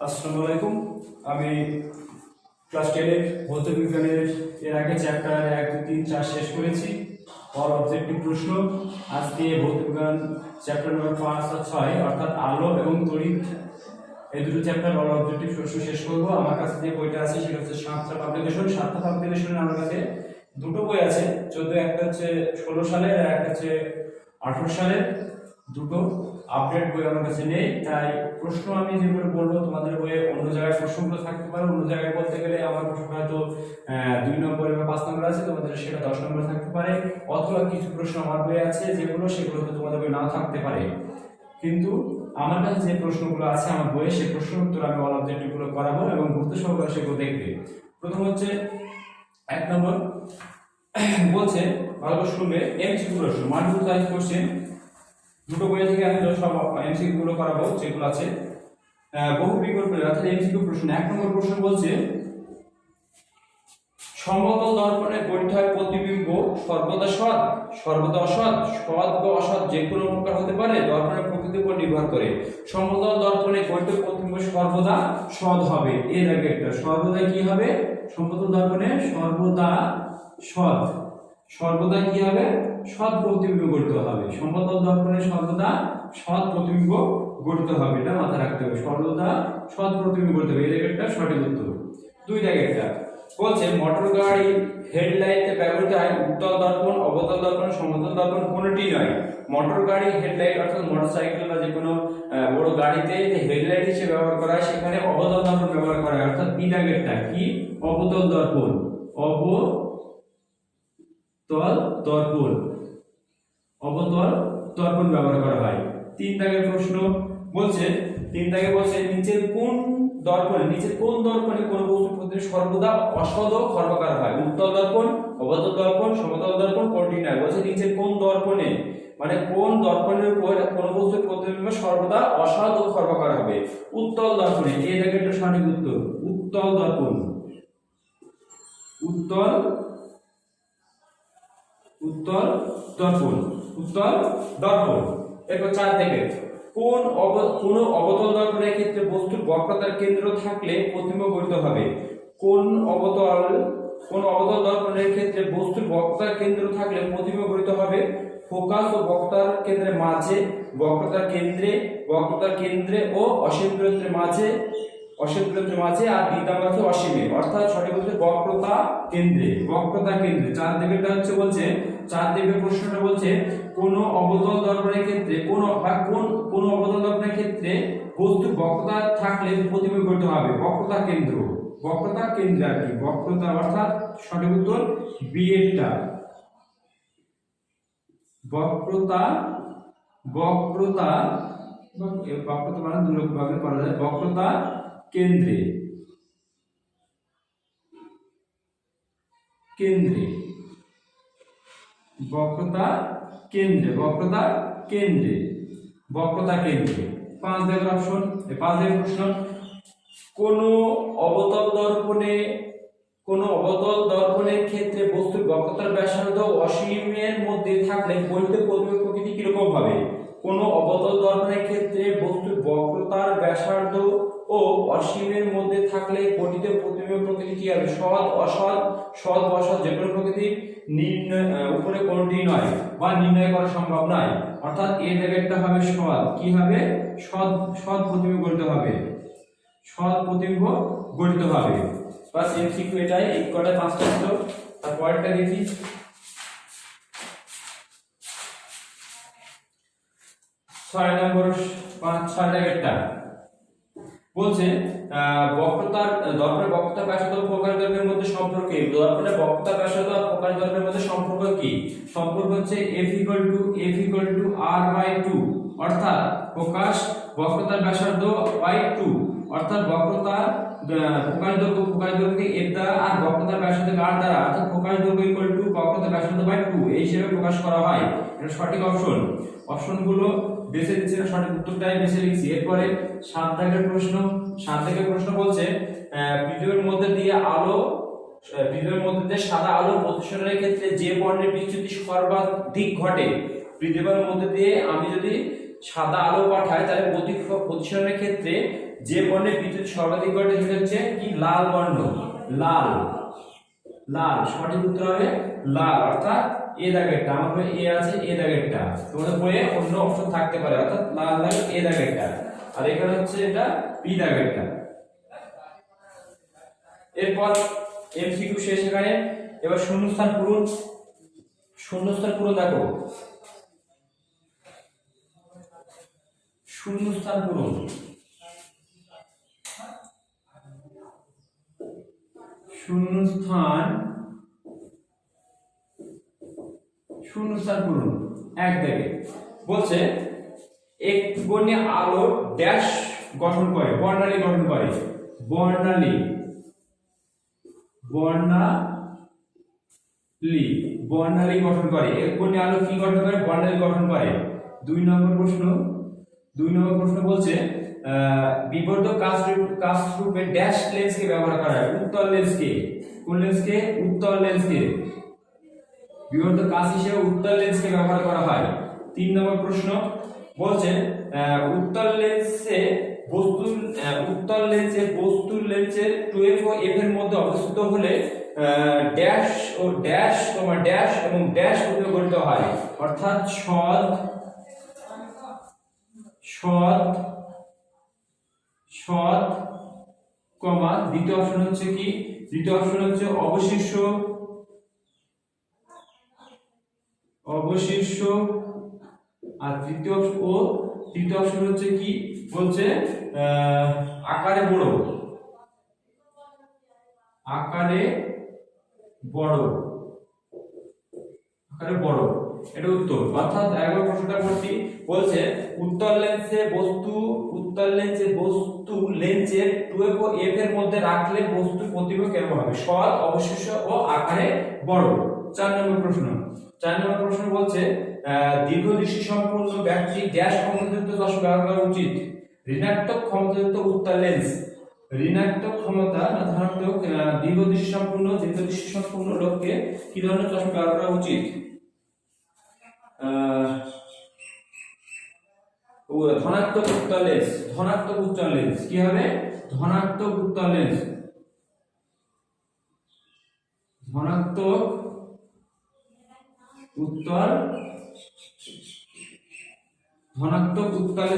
আসসালামু আলাইকুম। আমি ক্লাস 10 এর ভৌত বিজ্ঞানের এর আগে চ্যাপ্টার 1 2 3 4 শেষ করেছি। অল অবজেক্টিভ প্রশ্ন। আজকে ভৌত বিজ্ঞান চ্যাপ্টার নম্বর 5 আর 6 অর্থাৎ আলো এবং তড়িৎ এই দুটো চ্যাপ্টার অল অবজেক্টিভ প্রশ্ন শেষ করব। আমার কাছে যে বইটা আছে সেটা হচ্ছে সাতটা পাবলিকেশনের আমার কাছে দুটো বই আছে। 14 একটা হচ্ছে 16 সালের আর একটা হচ্ছে 18 সালের। দুটো আপডেট বই আমার কাছে নেই, তাই প্রশ্ন আমি যেগুলো বলবো তোমাদের বইয়ে অন্য জায়গায় প্রশ্নগুলো থাকতে পারে। অন্য জায়গায় বলতে গেলে আমার প্রশ্ন হয়তো 2 নম্বরে বা 5 নম্বর আছে, তোমাদের সেটা 10 নম্বর থাকতে পারে। অথবা কিছু প্রশ্ন আমার বইয়ে আছে যেগুলো সেগুলোতে তোমাদের বই নাও থাকতে পারে। কিন্তু আমার কাছে যে প্রশ্নগুলো আছে আমার বইয়ে সেই প্রশ্নের উত্তর আমি অল অবজেক্টিভগুলো করাবো এবং গুরুত্ব সহকারে সেগুলো দেখবে। প্রথম হচ্ছে 1 নম্বর বলছে, ভালো করে শুনবে, এমসিকিউ প্রশ্ন, মাল্টিপল চয়েস কোশ্চেন। দুটো বই থেকে আমি সব এমসিকিউ গুলো করাবো যেগুলো আছে বহু বিকল্প অর্থাৎ এমসিকিউ প্রশ্ন। 1 নম্বর প্রশ্ন বলছে, সমতল দর্পণে গঠিত হয় প্রতিবিম্ব সর্বদা সৎ সর্বদা অসৎ, সৎ বা অসৎ যে কোনো প্রকার হতে পারে, দর্পণের প্রকৃতির উপর নির্ভর করে। সমতল দর্পণে গঠিত প্রতিবিম্ব সর্বদা সৎ হবে। এর আগে একটা সর্বদা কি হবে? সমতল দর্পণে সর্বদা সৎ, সর্বদা কি হবে? সৎ প্রতিবিম্ব গঠিত হবে। সমতল দর্পণে সর্বদা সৎ প্রতিবিম্ব গঠিত হবে, এটা মাথায় রাখতে হবে। সর্বদা সৎ প্রতিবিম্ব গঠিত হবে, এর একটা সঠিক উত্তর। 2 জায়গাটা বলছে, মোটর গাড়ি হেডলাইটে ব্যবহৃত হয় উত্তল দর্পণ, অবতল দর্পণ, সমতল দর্পণ কোনটি নয়। মোটর গাড়ি হেডলাইট অর্থাৎ মোটরসাইকেল বা যে কোনো বড় গাড়িতে হেডলাইট হিসেবে ব্যবহার করা হয়, সেখানে অবতল দর্পণ ব্যবহার করা হয়। অর্থাৎ বি দাগেরটা কি? অবতল দর্পণ, অবতল দর্পণ, অবতল দর্পণ ব্যবহার করা হয়। 3 দাগের প্রশ্ন বলছে, 3 দাগে বলছে, নিচের কোন দর্পণে কোন বস্তুর প্রতি সর্বদা অসৎ ও খর্বাকার হয়? উত্তল দর্পণ, অবতল দর্পণ, সমতল দর্পণ কোনটি নয়। বলছে নিচের কোন দর্পণে, মানে কোন দর্পণের উপর কোন বস্তুর প্রতিবিম্ব সর্বদা অসৎ ও খর্বাকার হবে? উত্তল দর্পণে। এই জায়গাটা সঠিক উত্তর, উত্তল দর্পণ, উত্তল দর্পণ, উত্তল দর্পণ। এরপর 4 থেকে, কোন অবতল দর্পণের ক্ষেত্রে বস্তুর বক্রতার কেন্দ্র থাকলে প্রতিবিম্ব গঠিত হবে? কোন অবতল দর্পণের ক্ষেত্রে বস্তুর বক্রতার কেন্দ্র থাকলে প্রতিবিম্ব গঠিত হবে? ফোকাস ও বক্রতার কেন্দ্রের মাঝে, বক্রতার কেন্দ্রে ও অসীম দূরত্বের মাঝে, আর বিদ্যমান হচ্ছে অসীমে। অর্থাৎ সঠিক হচ্ছে বক্রতা কেন্দ্রে। 4 দিকেরটা হচ্ছে বলছে, 4 দিকের প্রশ্নটা বলছে, কোন অবতল দর্পণের ক্ষেত্রে কোন অবতল দর্পণের ক্ষেত্রে বস্তু বক্রতা থাকলে প্রতিবিম্ব গঠিত হবে? বক্রতা কেন্দ্রে আর কি, বক্রতা, অর্থাৎ সঠিক উত্তর বি এরটা, বক্রতা মানে দুই ভাবে করা যায়, বক্রতা কেন্দ্রে, বক্রতা কেন্দ্রে। 5 দেখের অপশন, 5 দেখের প্রশ্ন, কোন অবতল দর্পণের ক্ষেত্রে বস্তুর বক্রতার ব্যাসার্ধ অসীমের মধ্যে থাকলে গঠিত প্রতিবিম্ব প্রকৃতি কিরকম হবে? কোন অবতল দর্পণের ক্ষেত্রে বস্তুর বক্রতার ব্যাসার্ধ ও অসীমের মধ্যে থাকলে গঠিত প্রতিবিম্ব প্রকৃতি কি হবে? সৎ, অসৎ যে কোনো প্রকৃতি উপরে কোনটি নয় বা নির্ণয় করা সম্ভব নয়। অর্থাৎ এই জায়গাটা হবে সৎ, কি হবে? সৎ প্রতিবিম্ব গঠিত হবে, সৎ প্রতিবিম্ব গঠিত হবে। বাস এমসিকিউ এটাই, এই কটা 5টা ছিল। আর পরেরটা দেখি, 6 নম্বর 6 জায়গাটা বলছে, দর্পণের বক্রতার ব্যাসার্ধ ও ফোকাস দৈর্ঘ্যের মধ্যে সম্পর্ক কি? দর্পণের বক্রতার ব্যাসার্ধ আর ফোকাস দৈর্ঘ্যের মধ্যে সম্পর্ক কি? সম্পর্ক হচ্ছে F = R/2, অর্থাৎ বক্রতার ব্যাসার্ধ বাই 2, অর্থাৎ বক্রতার ফোকাস দৈর্ঘ্য F দ্বারা আর বক্রতার ব্যাসার্ধ R দ্বারা, অর্থাৎ ফোকাস দৈর্ঘ্য বক্রতার ব্যাসার্ধ বাই 2 এই হিসেবে প্রকাশ করা হয়। এটা সঠিক অপশনগুলো বেছে দিচ্ছি না, সঠিক উত্তরটাই বেছে লিখছি। এরপরে 7 দাগের প্রশ্ন বলছে, পৃথিবীর মধ্যে দিয়ে সাদা আলো প্রতিসরণের ক্ষেত্রে যে বর্ণের বিচ্যুতি সর্বাধিক ঘটে? পৃথিবীর মধ্যে দিয়ে আমি যদি সাদা আলো পাঠাই তাহলে প্রতিসরণের ক্ষেত্রে যে বর্ণের বিদ্যুৎ সর্বাধিক ঘটে সেটা হচ্ছে কি লাল বর্ণ। লাল লাল সঠিক উত্তর হবে লাল, অর্থাৎ এ দাগেরটা। আমার এ আছে, এ দাগেরটা তোমাদের বইয়ে অন্য অপশন থাকতে পারে, অর্থাৎ লাল দাগ এ দাগেরটা, আর এখানে হচ্ছে এটা বি দাগেরটা। এরপর এমসিকিউ শেষ এখানে। এবার শূন্যস্থান পূরণ। শূন্যস্থান পূরণ দেখো, শূন্যস্থান পূরণ। শূন্যস্থান পূরণ এক দেখে বলছে এক বর্ণে আলো ড্যাশ গঠন করে, বর্ণালী গঠন করে। বর্ণালী গঠন করে। এক বর্ণে আলো কি গঠন করে? বর্ণালী গঠন করে। 2 নম্বর প্রশ্ন বলছে বিবর্ধক কাচ রূপে ড্যাশ লেন্সকে ব্যবহার করা হয়। উত্তল লেন্সকে। কোন লেন্সকে? উত্তল লেন্সকে। বিবর্ধক কাচ হিসেবে উত্তল লেন্সকে ব্যবহার করা হয়। 3 নম্বর প্রশ্ন বলছে উত্তল লেন্সের বস্তুর লেন্সের 12 ও f এর মধ্যে অবস্থিত হলে ড্যাশ ও ড্যাশ ড্যাশ এবং ড্যাশ উৎপন্ন করতে হয়, অর্থাৎ সৎ কমা দ্বিতীয় অপশন হচ্ছে কি? দ্বিতীয় অপশন হচ্ছে অবশিষ্ট আর তৃতীয় অপশন হচ্ছে কি? বলছে আকারে বড়। এটা উত্তর। অর্থাৎ 11 প্রশ্নটা করছি, বলছে উত্তল লেন্সের বস্তু লেন্সের 12 ও f এর মধ্যে রাখলে বস্তুর প্রতিবিম্ব কেমন হবে? সৎ, অবশিষ্ট ও আকারে বড়। 4 নম্বর প্রশ্ন বলছে দীর্ঘদৃষ্টি সম্পন্ন ব্যক্তি ড্যাশ ক্ষমতাযুক্ত চশমা ব্যবহার করা উচিত। ঋণাত্মক ক্ষমতাযুক্ত উত্তল লেন্স। ঋণাত্মক ক্ষমতা না ধনাত্মক দীর্ঘদৃষ্টি সম্পন্ন লোককে কি ধরনের চশমা ব্যবহার করা উচিত? ধনাত্মক উত্তল লেন্স। কি হবে? ধনাত্মক উত্তল লেন্স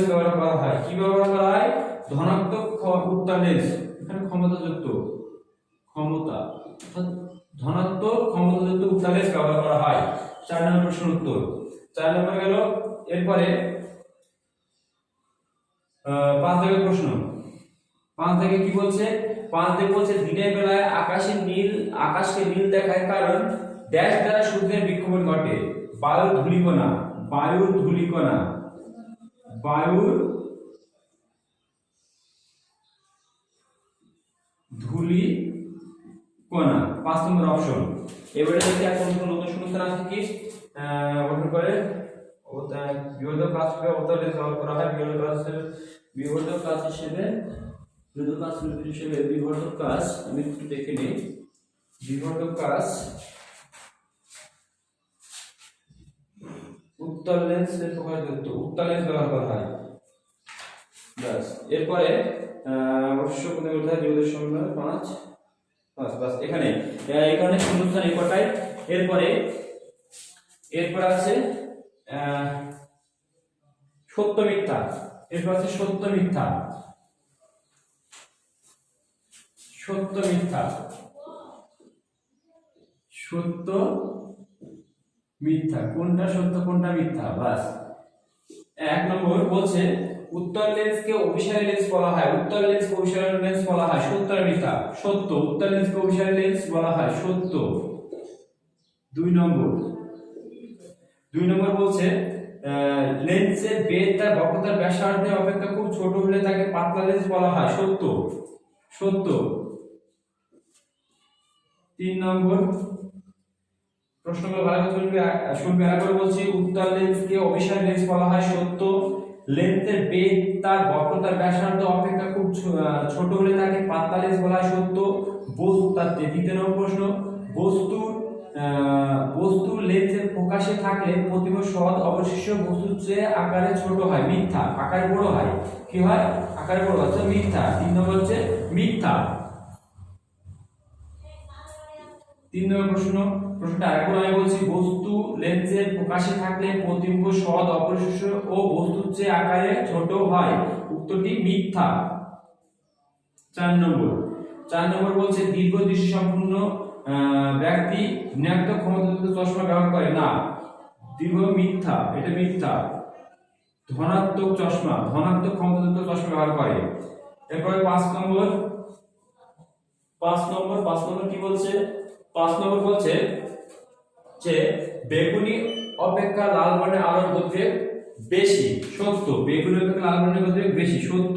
ব্যবহার করা হয়। কি ব্যবহার করা হয়? ধনাত্মক উত্তল লেন্স। এখানে ধনাত্মক ক্ষমতাযুক্ত উত্তল লেন্স ব্যবহার করা হয়। 4 নম্বর প্রশ্ন উত্তর। 4 নম্বর গেল। এরপরে 5 থেকে প্রশ্ন। 5 থেকে কি বলছে? 5 থেকে বলছে দিনের বেলায় আকাশকে নীল দেখায় কারণ ড্যাশ দ্বারা সূর্যের বিক্ষোভণ ঘটে। বায়ুর ধূলিকণা। 5 নম্বর অপশন। এবারে দেখি এখন নতুন শূন্যস্থান আছে কি গঠন করে বিবর্ধক কাচ উত্তল লেন্স ব্যবহার করা হয়। বিবর্ধক কাচ হিসেবে আমি একটু দেখে নিই। বিবর্ধক কাচ উত্তল লেন্স ব্যবহার করা হয়। ব্যাস। এরপরে অবশ্য কোন বলতে বিবর্ধক সংখ্যা 5 বাস। এখানে শূন্যস্থান এই কটাই। এরপর আছে সত্য মিথ্যা। সত্য মিথ্যা কোনটা সত্য কোনটা মিথ্যা? বাস। 1 নম্বর বলছে উত্তল লেন্সকে অভিসারী লেন্স বলা হয়। সত্য আর মিথ্যা? সত্য। উত্তল লেন্সকে অভিসারী লেন্স বলা হয়, সত্য। 2 নম্বর বলছে লেন্সের বেধ তার বক্রতার ব্যাসার্ধের অপেক্ষা খুব ছোট হলে তাকে পাতলা লেন্স বলা হয়, সত্য। 3 নম্বর প্রশ্নগুলো ভালো করে শুনবে। আরেকবার বলছি উত্তল লেন্সকে অভিসারী লেন্স বলা হয়, সত্য। লেন্সের বেধ তার বক্রতার ব্যাসার্ধ অপেক্ষা খুব ছোট হলে তাকে পাতলা লেন্স বলা হয়, সত্য। দ্বিতীয় নম্বর প্রশ্ন বস্তুর বস্তু লেন্সের ফোকাসে থাকলে প্রতিবিম্ব সৎ অবশিষ্ট বস্তুর চেয়ে আকারে ছোট হয়, মিথ্যা। আকারে বড় হয়, কি হয়? আকারে বড় হচ্ছে মিথ্যা। 3 নম্বর হচ্ছে মিথ্যা। 3 নম্বর প্রশ্নটা এখন আমি বলছি, বস্তু লেন্সের ফোকাসে থাকলে প্রতিবিম্ব সৎ অপরিশিষ্ট ও বস্তুর চেয়ে আকারে ছোট হয়, উত্তরটি মিথ্যা। 4 নম্বর বলছে দীর্ঘ দৃষ্টি সম্পন্ন ব্যক্তি ঋণাত্মক ক্ষমতাযুক্ত চশমা ব্যবহার করে না, দীর্ঘ মিথ্যা, এটা মিথ্যা। ধনাত্মক ক্ষমতাযুক্ত চশমা ব্যবহার করে। এরপরে 5 নম্বর কি বলছে? 5 নম্বর বলছে যে বেগুনি অপেক্ষা লাল বর্ণের আলোর গতিবেগ বেশি, সত্য। বেগুনি অপেক্ষা লাল বর্ণের গতিবেগ বেশি, সত্য।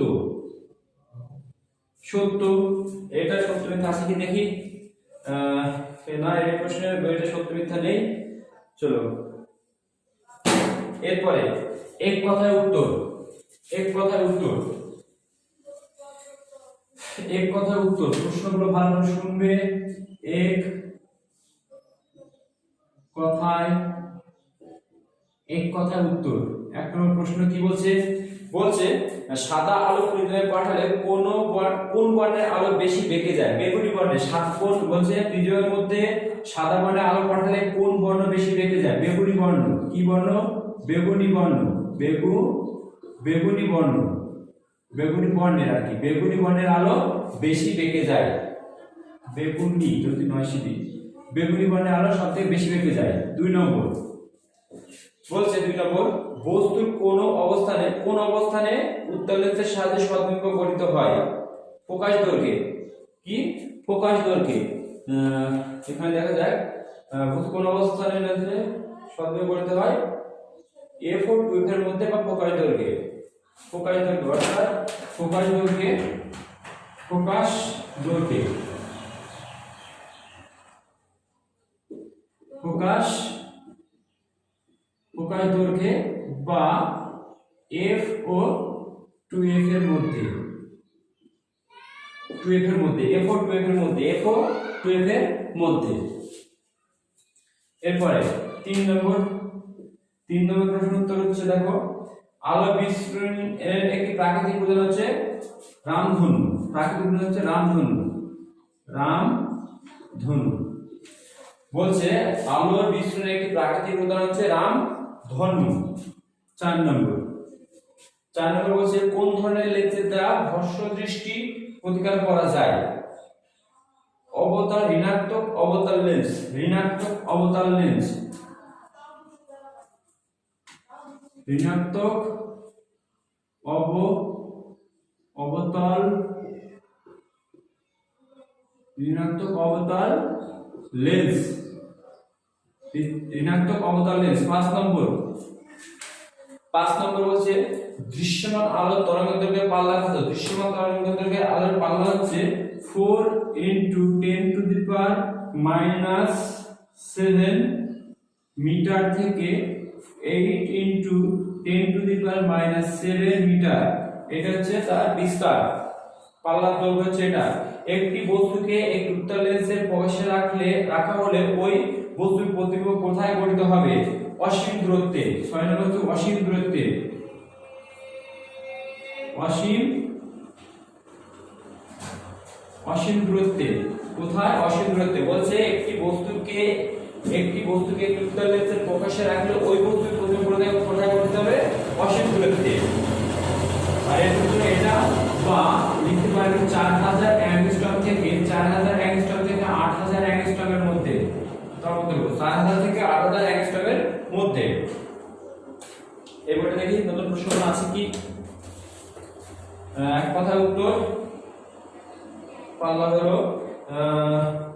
এটা সত্য মিথ্যা আছে কি দেখি। না, এই প্রশ্নের বইটা সত্য মিথ্যা নেই। চলো এরপরে এক কথায় উত্তর। প্রশ্নগুলো ভালো করে শুনবে। এক কথায় উত্তর। 1 নম্বর প্রশ্ন কি বলছে? সাদা আলো প্রিজমে পাঠালে কোন বর্ণের আলো বেশি বেঁকে যায়? বেগুনি বর্ণের। কোন বলছে প্রিজমের মধ্যে সাদা বর্ণের আলো পাঠালে কোন বর্ণ বেশি বেঁকে যায়? বেগুনি বর্ণ। কি বর্ণ? বেগুনি বর্ণ। বেগুনি বর্ণের আর কি, বেগুনি বর্ণের আলো বেশি বেঁকে যায়। বেগুনি যদি নয় সিধি, বেগুনি বর্ণের আলো সবথেকে বেশি বেঁকে যায়। 2 নম্বর বলছে, 2 নম্বর বস্তুর কোন অবস্থানে উত্তল লেন্সের সাহায্যে সদ্বিম্ব গঠিত হয়? প্রকাশ দৈর্ঘ্যে। কি? প্রকাশ দৈর্ঘ্যে। এখানে দেখা যায় বস্তু কোন অবস্থানে লেন্সে সদ্বিম্ব গঠিত হয়? A4 2F এর মধ্যে বা প্রকাশ দৈর্ঘ্যে। অর্থাৎ প্রকাশ দৈর্ঘ্যে বা F ও 2F এর মধ্যে। এরপরে 3 নম্বর প্রশ্ন উত্তর হচ্ছে, দেখো আলো বিস্ফোরণের একটি প্রাকৃতিক উদাহরণ হচ্ছে রামধনু। বলছে আলোর বিস্ফোরণের একটি প্রাকৃতিক উদাহরণ হচ্ছে রামধনু। 4 নম্বর বলছে কোন ধরনের লেন্সের দ্বারা হ্রস্ব দৃষ্টি প্রতিকার করা যায়? ঋণাত্মক অবতল লেন্স। ঋণাত্মক অবতল লেন্স। 5 নম্বর বলছে দৃশ্যমান আলোর তরঙ্গদৈর্ঘ্যের পাল্লা কত? দৃশ্যমান তরঙ্গদৈর্ঘ্যের আলোর পাল্লা হচ্ছে 4 × 10⁻⁷ মিটার থেকে 8 × 10⁻⁷ মিটার। এটা হচ্ছে তার বিস্তার। পাল্লার দৈর্ঘ্য হচ্ছে এটা। একটি বস্তুকে একটি উত্তল লেন্সের প্রকাশে রাখা হলে ওই বস্তুর প্রতিবিম্ব কোথায় গঠিত হবে? অসীম দূরত্বে। 6 নম্বর হচ্ছে অসীম দূরত্বে। কোথায়? অসীম দূরত্বে। বলছে একটি বস্তুকে একটি উত্তল লেন্সের প্রকাশে রাখলে ওই বস্তুর প্রতিবিম্ব কোথায় গঠিত হবে? অসীম দূরত্বে। আর এর জন্য এটা বা লিখতে পারবেন 4000 অ্যাংস্ট্রম থেকে 8000 অ্যাংস্ট্রমের মধ্যে। তার মধ্যে 4000 থেকে 8000 অ্যাংস্ট্রমের মধ্যে। এবারে দেখি নতুন প্রশ্ন আছে কি। এক কথায় উত্তর পাল্লা হলো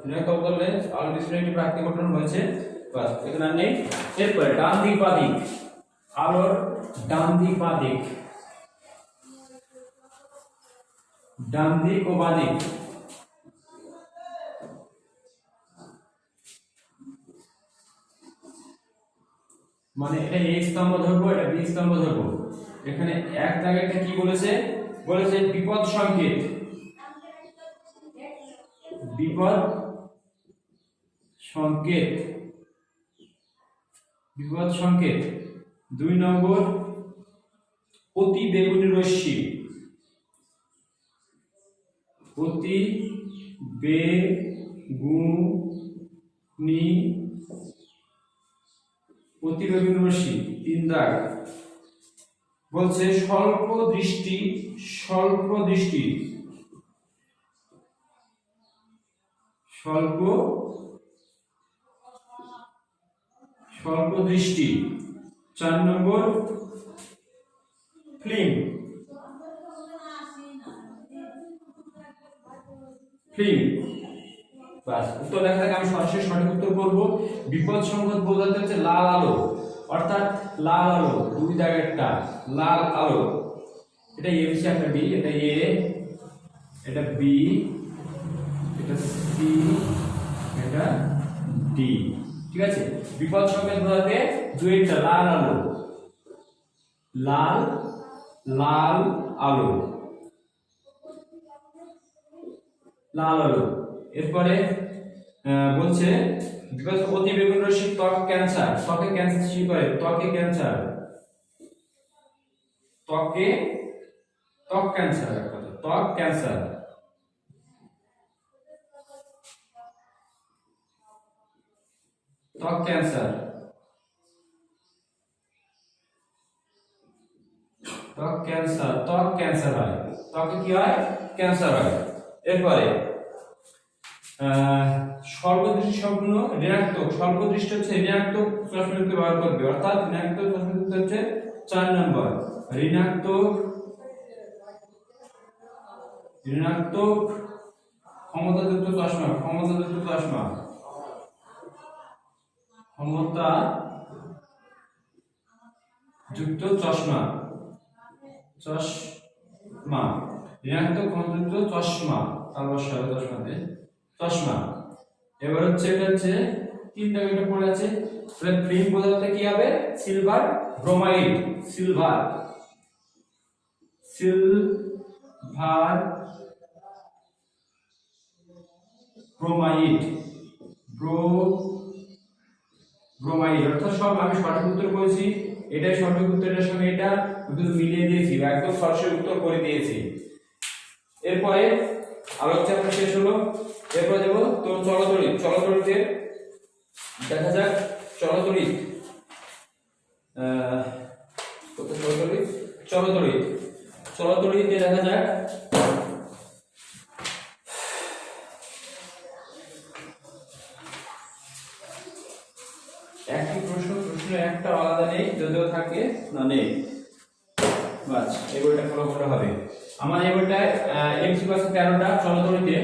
ঋণাত্মক লেন্স আলো বিস্ফোরণের একটি প্রাকৃতিক ঘটনা হয়েছে। বাস, এখানে আর নেই। এরপরে ডান দিক বাঁ দিক। আলোর ডান দিক ও বাঁ দিক। মানে এটা A স্তম্ভ ধরবো, এটা B স্তম্ভ ধরবো। এখানে এক জায়গায় কি বলেছে? বিপদ সংকেত। সংকেত, বিপদ সংকেত। 2 নম্বর অতি বেগুনি রশ্মি, অতি বেগুনি রশ্মি 3 দাগ। বলছে স্বল্প দৃষ্টি, স্বল্প দৃষ্টি, স্বল্প দৃষ্টি। 4 নম্বর ফিল্ম, ফিল্ম। বাস উত্তর দেখা যাক, আমি সরাসরি সঠিক উত্তর করব। বিপদ সংকেত বোঝাতে হচ্ছে লাল আলো, অর্থাৎ লাল আলো 2 দাগেরটা লাল আলো। এটা এ বিসি, একটা বি, এটা এ, এটা বি, এটা সি, এটা ডি। ঠিক আছে, বিপদ সংকেত বোঝাতে 2টা লাল আলো, লাল লাল আলো, লাল আলো। এরপরে বলছে বিকজ অতি বেগুনি রশ্মি ত্বক ক্যান্সার, ত্বকে ক্যান্সার সৃষ্টি করে, ত্বকে ক্যান্সার, ত্বকে ত্বক ক্যান্সার, ত্বক ক্যান্সার। ত্বক ক্যান্সার, ত্বক ক্যান্সার, ত্বক ক্যান্সার হয়, ত্বকে কি হয়? ক্যান্সার হয়। এরপরে স্বল্পদৃষ্টি সম্পূর্ণ ঋণাত্মক, স্বল্পদৃষ্টি হচ্ছে ঋণাত্মক চশমাযুক্ত ব্যবহার করবে, অর্থাৎ ঋণাত্মক চশমাযুক্ত হচ্ছে 4 নম্বর ঋণাত্মক, ঋণাত্মক ক্ষমতাযুক্ত চশমা, ক্ষমতাযুক্ত চশমা, ক্ষমতা যুক্ত চশমা, চশমা, ঋণাত্মক ক্ষমতাযুক্ত চশমা, তালবস্য চশমাতে চশমা। এবার হচ্ছে এটা হচ্ছে 3 দাগেটা পড়ে আছে। তাহলে ফিল্ম বোঝাতে কি হবে? Silver bromide, silver, silver bromide, bromide. অর্থাৎ সব আমি সঠিক উত্তর করেছি, এটাই সঠিক উত্তরের সঙ্গে এটা দুটো মিলিয়ে দিয়েছি, একদম সরাসরি উত্তর করে দিয়েছি। এরপরে আলোচনা চ্যাপ্টার শেষ হলো। এরপর দেব তো চলতড়িৎ, চলতড়িতে দেখা যাক চলতড়িৎ, চলতড়িৎ, চলতড়িৎ, চলতড়িতে দেখা যাক একই প্রশ্ন, প্রশ্ন একটা আলাদা নেই, যদিও থাকে না নেই। বাস এই বইটা ফলো করা হবে। আমার এই বইটায় এমসিকিউ আছে 13টা চলতড়িতে,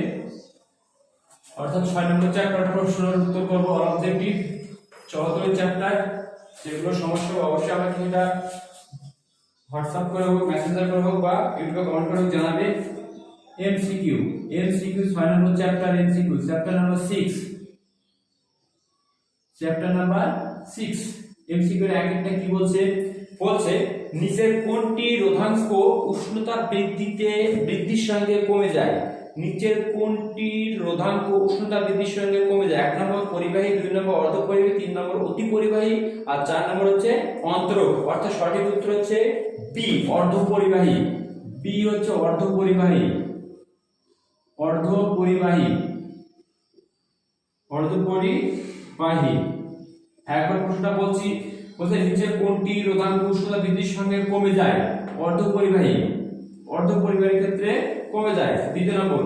অর্থাৎ 6 নম্বর চ্যাপ্টার প্রশ্নের উত্তর করব অবজেক্টিভ চলতড়িৎ চ্যাপ্টার। যেগুলো সমস্যা অবশ্যই আমাকে এটা হোয়াটসঅ্যাপ করে হোক, মেসেঞ্জার করে হোক বা ইউটিউবে কমেন্ট করে জানাবে। MCQ, MCQ 6 number chapter, MCQ chapter number 6, chapter number 6। MCQ এর একটা কি বলছে? বলছে নিচের কোনটি রোধাঙ্ক উষ্ণতা বৃদ্ধির সঙ্গে কমে যায়? নিচের কোনটি রোধাঙ্ক উষ্ণতা বৃদ্ধির সঙ্গে কমে যায়? 1 নম্বর পরিবাহী, 2 নম্বর অর্ধ পরিবাহী, 3 নম্বর অতি পরিবাহী আর 4 নম্বর হচ্ছে অন্তরক। অর্থাৎ সঠিক উত্তর হচ্ছে বি, অর্ধ পরিবাহী। বি হচ্ছে অর্ধ পরিবাহী, অর্ধ পরিবাহী, অর্ধ পরিবাহী। একবার প্রশ্নটা বলছি, বলছে নিচে কোনটি রোধাঙ্ক উষ্ণতা বৃদ্ধির সঙ্গে কমে যায়? অর্ধ পরিবাহী, অর্ধ পরিবাহীর ক্ষেত্রে কমে যায়। 2 নম্বর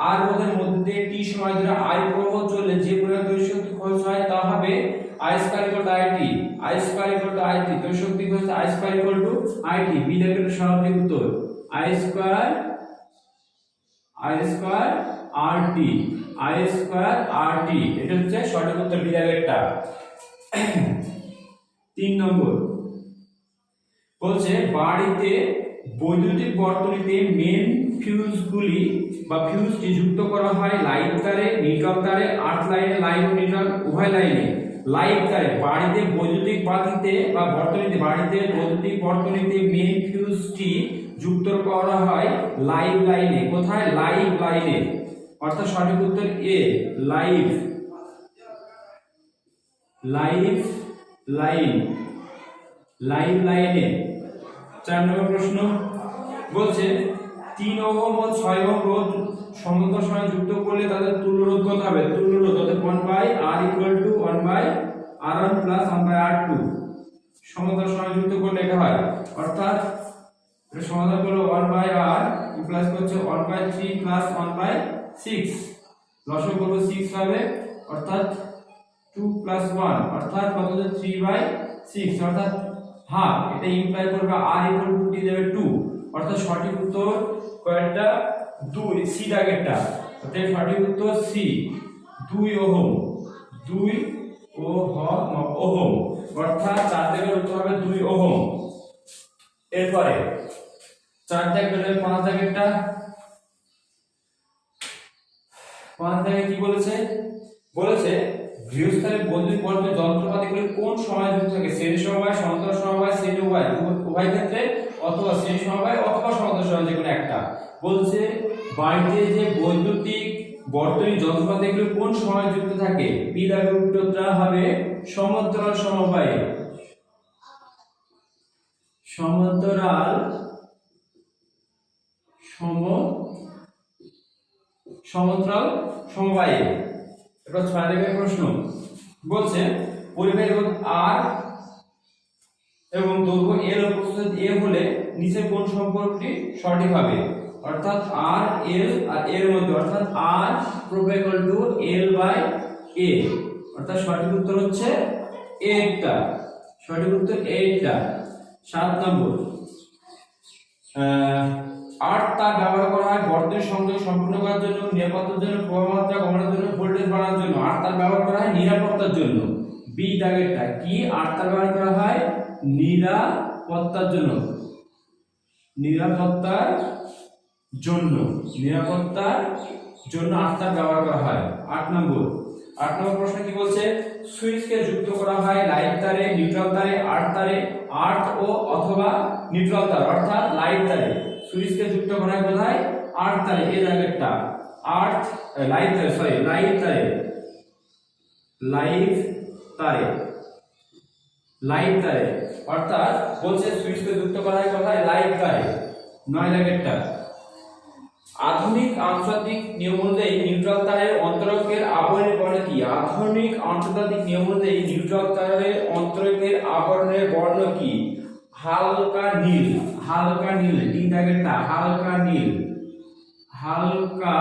আর রোধের মধ্যে টি সময় ধরে আই প্রবাহ চললে যে পরিমাণ তড়িৎ শক্তি খরচ হয় তা হবে I square equal to IT, I square equal to IT, তড়িৎ শক্তি খরচ I square equal to IT. B এর সঠিক উত্তর I square RT, I square RT. এটা হচ্ছে সঠিক উত্তর বি এরটা। 3 নম্বর বলছে বাড়িতে বৈদ্যুতিক বর্তনীতে মেন ফিউজগুলি বা ফিউজটি যুক্ত করা হয় লাইন তারে, নিউট্রাল তারে, আর্থ লাইনে, লাইন ও নিউট্রাল উভয় লাইনে। লাইন তারে বাড়িতে বৈদ্যুতিক বাতিতে বা বর্তনীতে, বাড়িতে বৈদ্যুতিক বর্তনীতে মেন ফিউজটি যুক্ত করা হয় লাইভ লাইনে। কোথায়? লাইভ লাইনে। অর্থাৎ সঠিক উত্তর এ, লাইভ লাইফ লাইন, লাইফ লাইনে। 4 নম্বর প্রশ্ন বলছে 3 ওহম ও 6 ওহম রোধ সমান্তরাল সরণে যুক্ত করলে তাদের তুল্য রোধ কত হবে? তুল্য রোধ অর্থাৎ 1/R = 1/R1 + 1/R2 সমান্তরাল সরণে যুক্ত করলে এটা হয়। অর্থাৎ এটা সমাধান করলে 1/R প্লাস হচ্ছে 1/3 প্লাস 1/6, লসাগু করব 6 হবে, অর্থাৎ 2 প্লাস 1 অর্থাৎ কত হচ্ছে 3/6 অর্থাৎ হাফ। এটা ইমপ্লাই করবে R = কি দেবে 2, অর্থাৎ সঠিক উত্তর কয়টা? 2, সি দাগেরটা। অর্থাৎ সঠিক উত্তর সি 2 ওহম, 2 ওহম অর্থাৎ 4 দাগের উত্তর হবে 2 ওহম। এরপরে 4 দাগ গেলে 5 দাগেরটা। 5 দাগে কি বলেছে? বলেছে গৃহস্থালী বৈদ্যুতিক বর্তনী যন্ত্রপাতিগুলি কোন সময় যুক্ত থাকে? শ্রেণী সমবায়, সমান্তরাল সমবায়, শ্রেণী উভয় ক্ষেত্রে, অথবা শ্রেণী সমবায় অথবা সমান্তরাল সমবায়, যে কোনো একটা। বলছে বাড়িতে যে বৈদ্যুতিক বর্তনী যন্ত্রপাতিগুলি কোন সময় যুক্ত থাকে? বি দাগের উত্তরটা হবে সমান্তরাল সমবায়ে, সমান্তরাল সমান্তরাল সমবায়ে। এবার 6 দাগের প্রশ্ন বলছে পরিবাহী রোধ R এবং দৈর্ঘ্য L ও প্রস্থ A হলে নিচের কোন সম্পর্কটি সঠিক হবে? অর্থাৎ R L আর A এর মধ্যে, অর্থাৎ R = L/A, অর্থাৎ সঠিক উত্তর হচ্ছে এইটা, সঠিক উত্তর এইটা। 7 নম্বর 8 তার ব্যবহার করা হয় বর্তনীর সংযোগ সম্পূর্ণ করার জন্য, নিরাপত্তার জন্য, প্রবাহ মাত্রা কমানোর জন্য, ভোল্টেজ বাড়ানোর জন্য। 8 তার ব্যবহার করা হয় নিরাপত্তার জন্য। বি দাগেরটা কি? 8 তার ব্যবহার করা হয় নিরাপত্তার জন্য, নিরাপত্তার জন্য, নিরাপত্তার জন্য 8 তার ব্যবহার করা হয়। 8 নম্বর প্রশ্ন কি বলছে? সুইচকে যুক্ত করা হয় লাইট তারে, নিউট্রাল তারে, আর্থ তারে, আর্থ ও অথবা নিউট্রাল তার, অর্থাৎ লাইট তারে। সুইচকে যুক্ত করা হয় কোথায়? আর্থ তারে, এই দাগেরটা আর্থ লাইট তারে, সরি লাইট তারে, লাইট তারে, লাইট তারে, অর্থাৎ বলছে সুইচকে যুক্ত করা হয় কোথায়? লাইট তারে। 9 দাগেরটা আধুনিক আন্তর্জাতিক নিয়ম অনুযায়ী নিউট্রাল তারের অন্তরকের আবরণের বর্ণ কি? আধুনিক আন্তর্জাতিক নিয়ম অনুযায়ী নিউট্রাল তারের অন্তরকের আবরণের বর্ণ কি? হালকা নীল, হালকা নীল। 3 দাগেরটা হালকা নীল, হালকা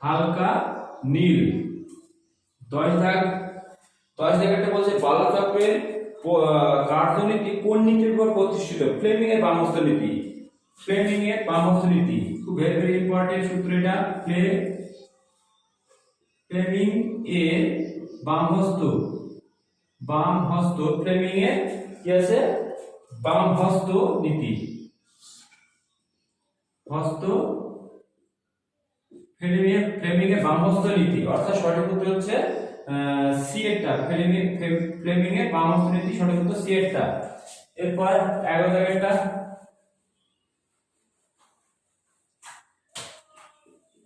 হালকা নীল। 10 দাগেরটা বলছে বাল্ব চক্রের কার্যনীতি কোন নীতির উপর প্রতিষ্ঠিত? ফ্লেমিং এর বামহস্ত নীতি, ফ্লেমিং এর বামহস্ত নীতি, খুব ভেরি ভেরি ইম্পর্টেন্ট সূত্র এটা। ফ্লেমিং এর বামহস্ত, ফ্লেমিং এর কি আছে? বামহস্ত নীতি, ফ্লেমিং এর বামহস্ত নীতি, অর্থাৎ সঠিক উত্তর হচ্ছে সি এরটা, ফ্লেমিং এর বামহস্ত নীতি, সঠিক উত্তর সি এরটা। এরপর 11 দাগেরটা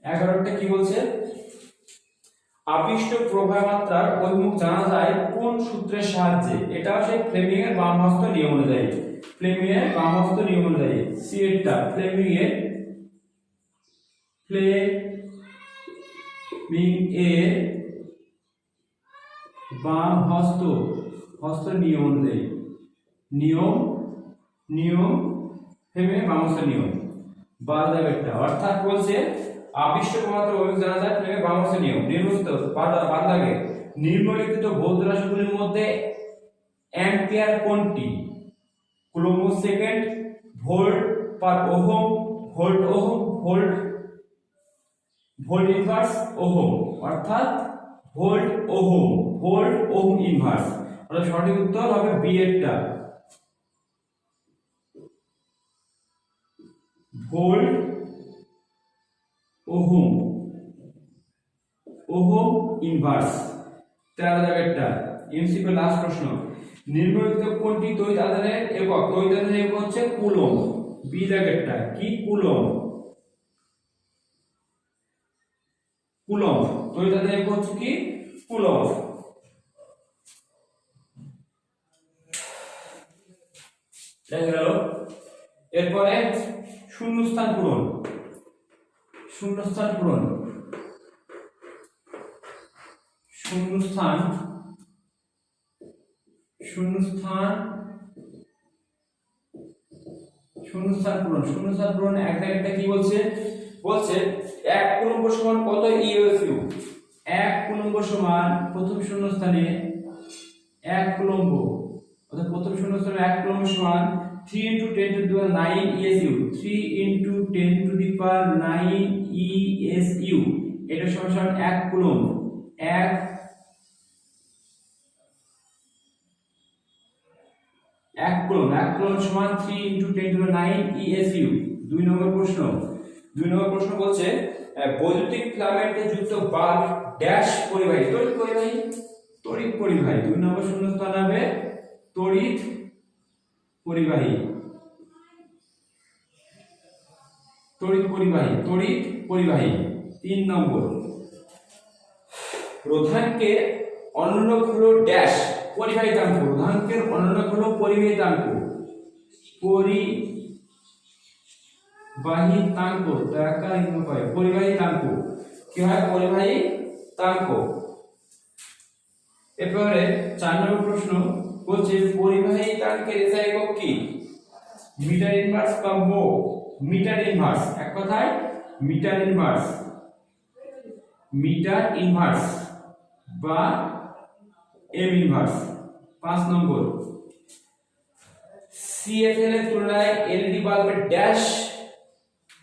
11টা কি বলছে? আবিষ্ট প্রবাহ মাত্রার অভিমুখ জানা যায় কোন সূত্রের সাহায্যে? এটা হচ্ছে ফ্লেমিং এর বামহস্ত নিয়ম অনুযায়ী, ফ্লেমিং এর বামহস্ত নিয়ম অনুযায়ী। সি এরটা ফ্লেমিং এর বামহস্ত নিয়ম অনুযায়ী, ফ্লেমিং এর বামহস্ত নিয়ম। 12 দাগেরটা অর্থাৎ বলছে আবিষ্ট প্রমাত্রা অভিমুখ জানা যায় ফ্লেমিং এর বামহস্ত নিয়ম। নির্মিত 12 দাগে নিম্নলিখিত ভৌত রাশিগুলির মধ্যে অ্যাম্পিয়ার কোনটি? Coulomb second, volt per ohm, volt ohm, volt inverse ohm, অর্থাৎ ভোল্ট ওহম ইনভার্স। অর্থাৎ সঠিক উত্তর হবে বি এরটা, ভোল্ট ওহম ইনভার্স। 13 দাগেরটা এমসিকিউ লাস্ট প্রশ্ন নিম্নলিখিত কোনটি তড়িৎ আধানের একক? তড়িৎ আধানের একক হচ্ছে কুলম্ব। বি দাগেরটা কি? কুলম্ব, তড়িৎ আধানের একক হচ্ছে কি? কুলম্ব। দেখা গেল। এরপরে শূন্যস্থান পূরণ। শূন্যস্থান পূরণ, শূন্যস্থান শূন্যস্থান শূন্যস্থান পূরণ। শূন্যস্থান পূরণ একটা একটা কি বলছে? বলছে 1 কুলম্ব সমান কত ইউএসইউ। 1 কুলম্ব সমান প্রথম শূন্যস্থানে 1 কুলম্ব, অর্থাৎ প্রথম শূন্যস্থানে 1 কুলম্ব সমান 3 × 10 to the power 9 ESU। 3 × 10 to the power 9 ESU এটা সমান 1 কুলম্ব। 1 কুলম্ব সমান 3 × 10 to the 9 ESU। 2 নম্বর প্রশ্ন। 2 নম্বর প্রশ্ন বলছে বৈদ্যুতিক ফিলামেন্টে যুক্ত বাল্ব ড্যাশ পরিবাহী। তড়িৎ পরিবাহী, তড়িৎ পরিবাহী। 2 নম্বর শূন্যস্থান হবে তড়িৎ পরিবাহী, তড়িৎ পরিবাহী, তড়িৎ পরিবাহী। 3 নম্বর রোধাঙ্কের অনুনায়ক হলো ড্যাশ পরিবাহিতাঙ্ক। রোধাঙ্কের অনুনায়ক হলো পরিবাহিতাঙ্ক। পরিবাহিতাঙ্ক টাকা লিখতে পারে। পরিবাহিতাঙ্ক কি হয়? পরিবাহিতাঙ্ক। এরপরে 4 নম্বর প্রশ্ন বলছে পরিবাহিতাঙ্কের এসআই একক কি? মিটার ইনভার্স বা মো। মিটার ইনভার্স, এক কথায় মিটার ইনভার্স, মিটার ইনভার্স বা এম ইনভার্স। 5 নম্বর সিএফএল এর তুলনায় এলইডি বাল্বের ড্যাশ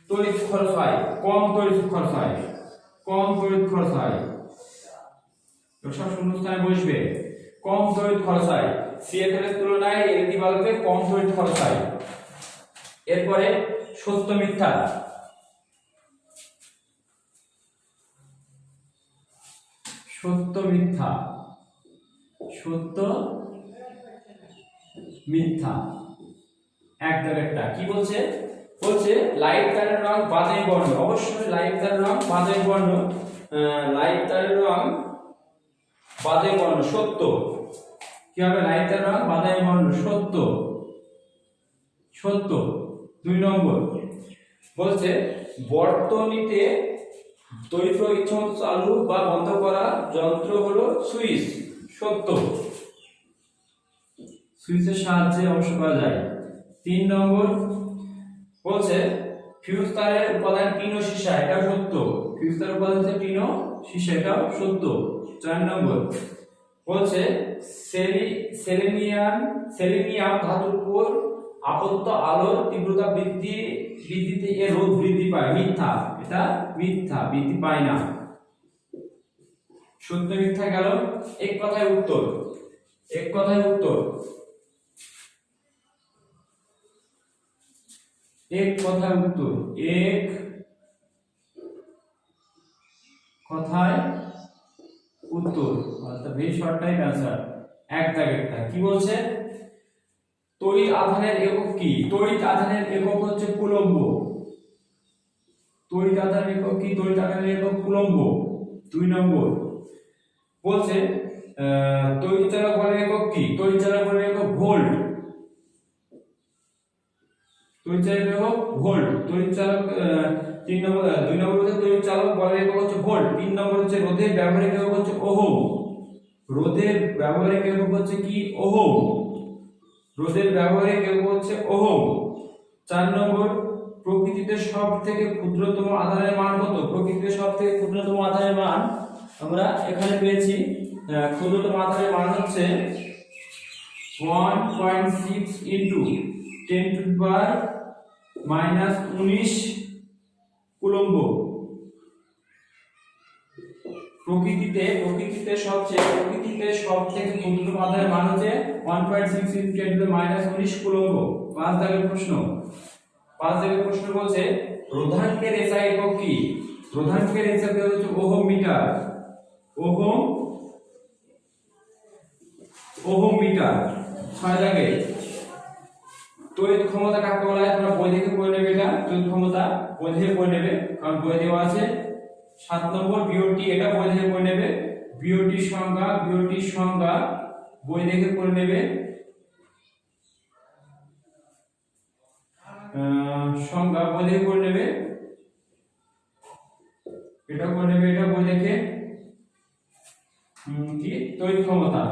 তড়িৎ খরচ হয়। কম তড়িৎ খরচ হয়, কম তড়িৎ খরচ হয়। সব শূন্যস্থানে বসবে। কম তড়িৎ খরচ হয়, সিএফএল এর তুলনায় এলইডি বাল্বে কম তড়িৎ খরচ হয়। এরপরে সত্য মিথ্যা। সত্য মিথ্যা, সত্য মিথ্যা। একটা কি বলছে? বলছে লাইট তারের রং বাদামি বর্ণ। অবশ্যই লাইট তারের রং বাদামি বর্ণ, লাইট তারের রং বাদামি বর্ণ সত্য। কি হবে? লাইট তারের রং বাদামি বর্ণ সত্য, সত্য। 2 নম্বর বলছে বর্তনীতে তড়িৎ ইচ্ছামত চালু বা বন্ধ করা যন্ত্র হলো সুইচ। সত্য, সুইচের সাহায্যে অবশ্য করা যায়। 3 নম্বর বলছে ফিউজ তারের উপাদান টিন ও সীসা। এটা সত্য। ফিউজ তারের উপাদান হচ্ছে টিন ও সীসা, এটাও সত্য। 4 নম্বর বলছে সেলেনিয়াম ধাতুর উপর আপত্ত আলোর তীব্রতা বৃদ্ধিতে এর রোধ বৃদ্ধি পায়। মিথ্যা, এটা মিথ্যা, বৃদ্ধি পায় না। সত্য মিথ্যা গেল। এক কথায় উত্তর, এক কথায় উত্তর, এক কথায় উত্তর, এক কথায় উত্তর, অর্থাৎ ভেরি শর্ট টাইম অ্যানসার। একটা কি বলছে? তড়িৎ আধানের একক কি? তড়িৎ আধানের একক হচ্ছে কুলম্ব। তড়িৎ আধানের একক কি? তড়িৎ আধানের একক কুলম্ব। 2 নম্বর বলছে তড়িৎ চালক বলের একক কি? তড়িৎ চালক বলের একক ভোল্ট। তড়িৎ চালক একক ভোল্ট। তড়িৎ চালক 2 নম্বর হচ্ছে তড়িৎ চালক বলের একক হচ্ছে ভোল্ট। 3 নম্বর হচ্ছে রোধের ব্যবহারিক একক হচ্ছে ওহম। রোধের ব্যবহারিক একক হচ্ছে কি? ওহম। রোধের ব্যবহারিক একক হচ্ছে ওহম। 4 নম্বর প্রকৃতিতে সবথেকে ক্ষুদ্রতম আধানের মান কত? প্রকৃতিতে সবথেকে ক্ষুদ্রতম আধানের মান আমরা এখানে পেয়েছি। ক্ষুদ্রতম আধানের মান হচ্ছে 1.6 × 10 to the power -19 কুলম্ব। প্রকৃতিতে সবথেকে ক্ষুদ্রতম আধানের মান হচ্ছে 1.6 × 10 to the -19 কুলম্ব। 5 দাগের প্রশ্ন। 5 দাগের প্রশ্ন বলছে রোধাঙ্কের এসআই একক কি? রোধাঙ্কের এসআই একক হচ্ছে ওহম মিটার। Ohm metre. 6 দাগে তড়িৎ ক্ষমতা কাকে বলা হয়? তোমরা বই দেখে পড়ে নেবে। এটা তড়িৎ ক্ষমতা বই দেখে পড়ে নেবে, কারণ বই দেওয়া আছে। 7 নম্বর বিওটি, এটা বই দেখে পড়ে নেবে। বিওটি সংজ্ঞা বই দেখে পড়ে নেবে। সংজ্ঞা বই দেখে করে নেবে, এটা করে নেবে, এটা বই দেখে। কি তড়িৎ ক্ষমতা,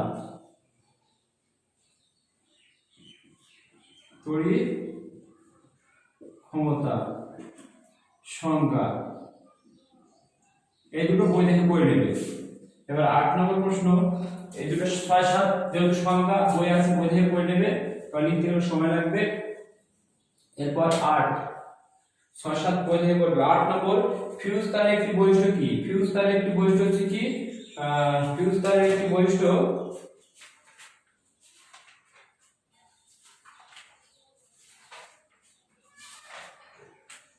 তড়িৎ ক্ষমতা সংজ্ঞা, এই দুটো বই দেখে পড়ে নেবে। এবার 8 নম্বর প্রশ্ন, এই দুটো 6 7 যেহেতু সংজ্ঞা বই আছে বই দেখে পড়ে নেবে, কারণ লিখতে একটু সময় লাগবে। এরপর 8 6 7 বই দেখে পড়বে। 8 নম্বর, ফিউজ তারের একটি বৈশিষ্ট্য কি? ফিউজ তারের একটি বৈশিষ্ট্য হচ্ছে কি, ফিউজ তারের একটি বৈশিষ্ট্য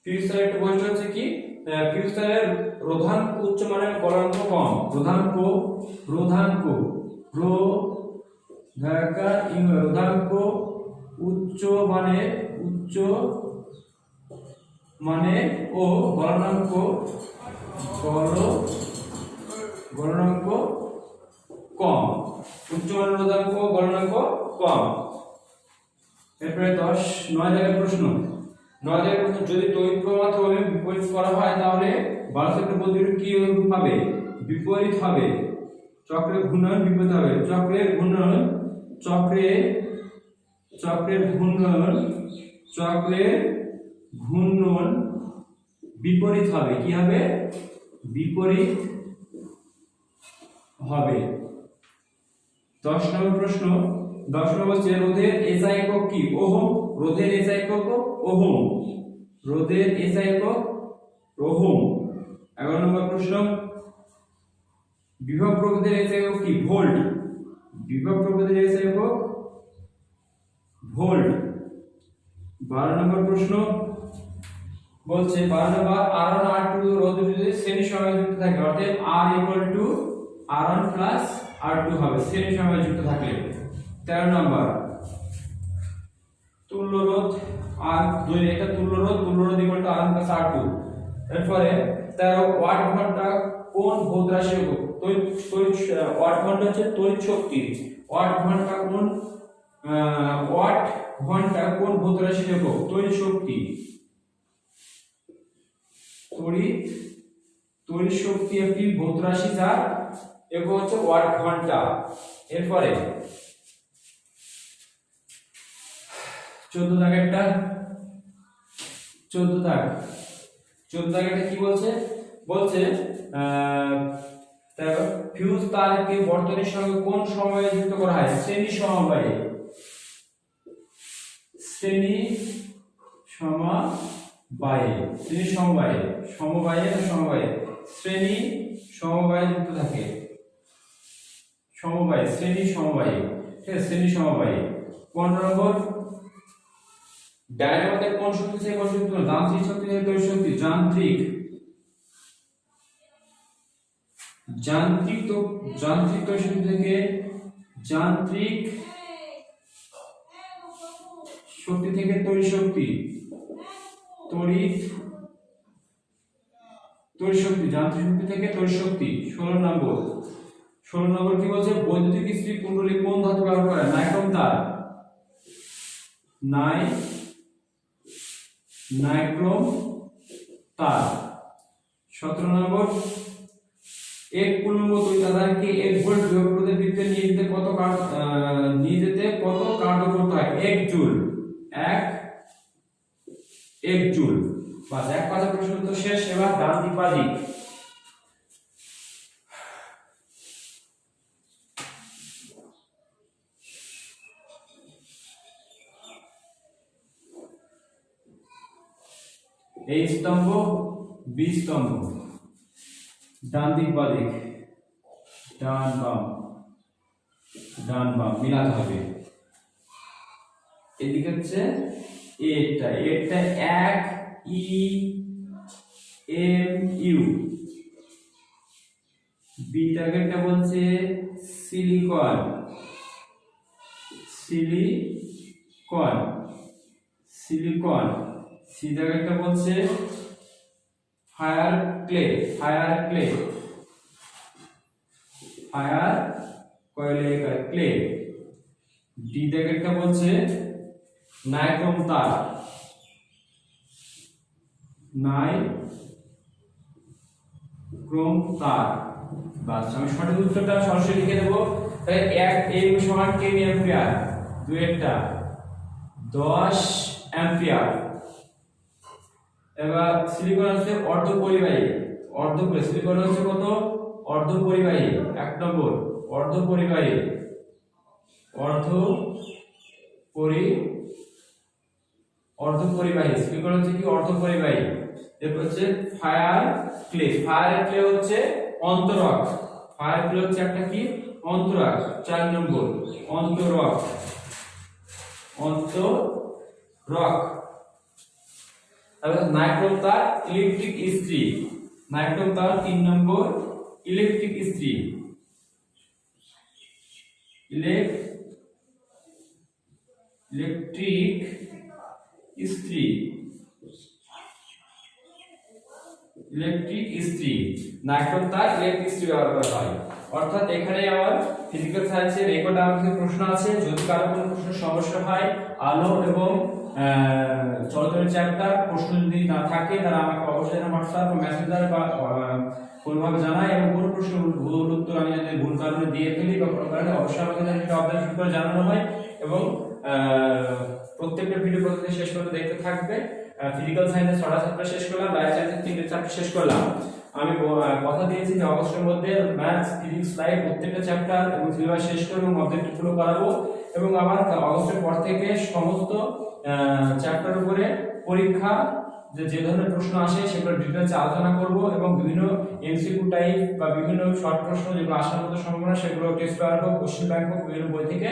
ফিউজ তারের একটি বৈশিষ্ট্য হচ্ছে কি, ফিউজ তারের রোধাঙ্ক উচ্চ মানের গলনাঙ্ক কম। রোধাঙ্ক রোধাঙ্ক উচ্চ মানে ও গলনাঙ্ক কম। উচ্চ মানের রোধাঙ্ক গলনাঙ্ক কম। এরপরে 9 দাগের প্রশ্ন, 9 দাগের প্রশ্ন, যদি তড়িৎ প্রবাহ মাধ্যমে বিপরীত করা হয় তাহলে বায়ুচক্রের প্রতিরোধ কি হবে? বিপরীত হবে। চক্রের ঘূর্ণন বিপরীত হবে। চক্রের ঘূর্ণন বিপরীত হবে। কি হবে? বিপরীত হবে। 10 নম্বর প্রশ্ন, 10 নম্বর হচ্ছে রোধের এসআই একক কি? ওহম। রোধের এসআই একক ওহম। রোধের এসআই একক ওহম। 11 নম্বর প্রশ্ন, বিভব প্রভেদের এসআই একক কি? ভোল্ট। বিভব প্রভেদের এসআই একক ভোল্ট। 12 নম্বর প্রশ্ন বলছে, 12 নম্বর, R1 R2 রোধ যদি শ্রেণী সংযোজিত থাকে, অর্থাৎ R R1 R2 হবে শ্রেণী সংযোজিত থাকলে। 13 নম্বর, তুল্য রোধ R2, এটা তুল্য রোধ R1 R2। এরপরে 13, ওয়াট ঘন্টা কোন ভৌত রাশির একক? ওয়াট ঘন্টা হচ্ছে তড়িৎ শক্তি। ওয়াট ঘন্টা কোন ভৌত রাশির একক? তড়িৎ শক্তি। তড়িৎ শক্তি একটি ভৌত রাশি যার একক হচ্ছে ওয়াট ঘন্টা। এরপরে 14 দাগেরটা, 14 দাগেরটা কি বলছে? বলছে ফিউজ তারকে বর্তনীর সঙ্গে কোন সময়ে যুক্ত করা হয়? শ্রেণী সমবায়ে। শ্রেণী সমবায়ে যুক্ত থাকে। শ্রেণী সমবায়ে, ঠিক আছে, শ্রেণী সমবায়ে। 15 নম্বর, ডায়নামোতে কোন শক্তি থেকে কোন শক্তি? যান্ত্রিক শক্তি থেকে তড়িৎ শক্তি। যান্ত্রিক তড়িৎ শক্তি থেকে তড়িৎ শক্তি। যান্ত্রিক শক্তি থেকে তড়িৎ শক্তি। 16 নম্বর কি বলছে? বৈদ্যুতিক ইস্ত্রি কুণ্ডলী কোন ধাতু ব্যবহার করে? নাইক্রোম তার। নাইক্রোম তার। 17 নম্বর, এক কুলম্ব তড়িৎ আধানকে 1 ভোল্ট বিভব রোধের বৃত্তে নিয়ে যেতে কত কার্য করতে হয়? 1 জুল। 1 জুল। বাস, এক কথা প্রশ্ন তো শেষ। এবার ডান দিক বাঁ দিক। এই স্তম্ভ, বি স্তম্ভ, ডান দিক বাঁ দিক, ডান বাম মিলাতে হবে। এদিকে হচ্ছে এটা 1 EMU, বি টার্গেটটা বলছে সিলিকন। সি টার্গেটটা বলছে ফায়ার ক্লে। ডি টার্গেটটা বলছে নাইক্রোম তার। নাইক্রোম তার। বাস আমি সঠিক উত্তরটা সরাসরি লিখে দেবো। তাহলে 1 এম সমান 10 অ্যাম্পিয়ার, দুইটা 10 অ্যাম্পিয়ার। এবার সিলিকন হচ্ছে অর্ধপরিবাহী, সিলিকন হচ্ছে কত? অর্ধপরিবাহী। 1 নম্বর অর্ধপরিবাহী, অর্ধপরিবাহী সিলিকন হচ্ছে কি? অর্ধপরিবাহী। এরপর হচ্ছে ফায়ার ক্লে হচ্ছে অন্তরক, হচ্ছে একটা কি? অন্তরক। 4 নম্বর অন্তরক। তারপর নাইক্রোম তার ইলেকট্রিক ইস্ত্রি, 3 নম্বর ইলেকট্রিক ইস্ত্রি, ইলেকট্রিক ইস্ত্রি, নাইক্রোম তার ইলেকট্রিক ইস্ত্রি ব্যবহার করা হয়। অর্থাৎ এখানে আমার ফিজিক্যাল সায়েন্সের রেকর্ড আমাদের প্রশ্ন আছে। যদি কারো কোনো প্রশ্নের সমস্যা হয়, আলো এবং চলতনের চ্যাপ্টার প্রশ্ন যদি না থাকে, তারা আমাকে অবশ্যই হোয়াটসঅ্যাপ বা মেসেজ দ্বারা বা কোনোভাবে জানায়। এবং কোনো প্রশ্ন ভুল উত্তর আমি যদি ভুল কারণে দিয়ে ফেলি বা কোনো কারণে, অবশ্যই আমাকে সেটা অবজারভেশন করে জানানো হয়। এবং প্রত্যেকটা ভিডিও প্রথমে শেষ পর্যন্ত দেখতে থাকবে। ফিজিক্যাল সায়েন্সের 6টা চ্যাপ্টার শেষ করলাম, লাইফ সায়েন্সের 3টে চ্যাপ্টার শেষ করলাম। আমি কথা দিয়েছি যে অগস্টের মধ্যে ম্যাথস, ফিজিক্স, লাইফ প্রত্যেকটা চ্যাপ্টার এবং সিলেবাস শেষ করব এবং অবজেক্টিভগুলো করাবো। এবং আমার অগস্টের পর থেকে সমস্ত চ্যাপ্টার উপরে পরীক্ষা যে ধরনের প্রশ্ন আসে সেগুলো ডিটেইলসে আলোচনা করব। এবং বিভিন্ন এমসিকিউ টাইপ বা বিভিন্ন শর্ট প্রশ্ন যেগুলো আসার মতো সম্ভাবনা, সেগুলো টেস্ট পেপার হোক, কোশ্চেন ব্যাংক হোক, বিভিন্ন বই থেকে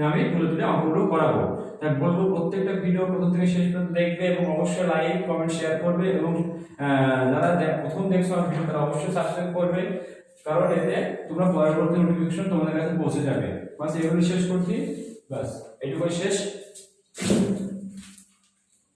আমি তুলে অঙ্কগুলো করাবো। তাই বলবো প্রত্যেকটা ভিডিও প্রথম থেকে শেষ পর্যন্ত দেখবে এবং অবশ্যই লাইক, কমেন্ট, শেয়ার করবে। এবং যারা প্রথম দেখছো আমার ভিডিও, তারা অবশ্যই সাবস্ক্রাইব করবে, কারণ এতে তোমরা পরবর্তী নোটিফিকেশন তোমাদের কাছে পৌঁছে যাবে। বাস এগুলো শেষ করছি, বাস এটুকুই শেষ।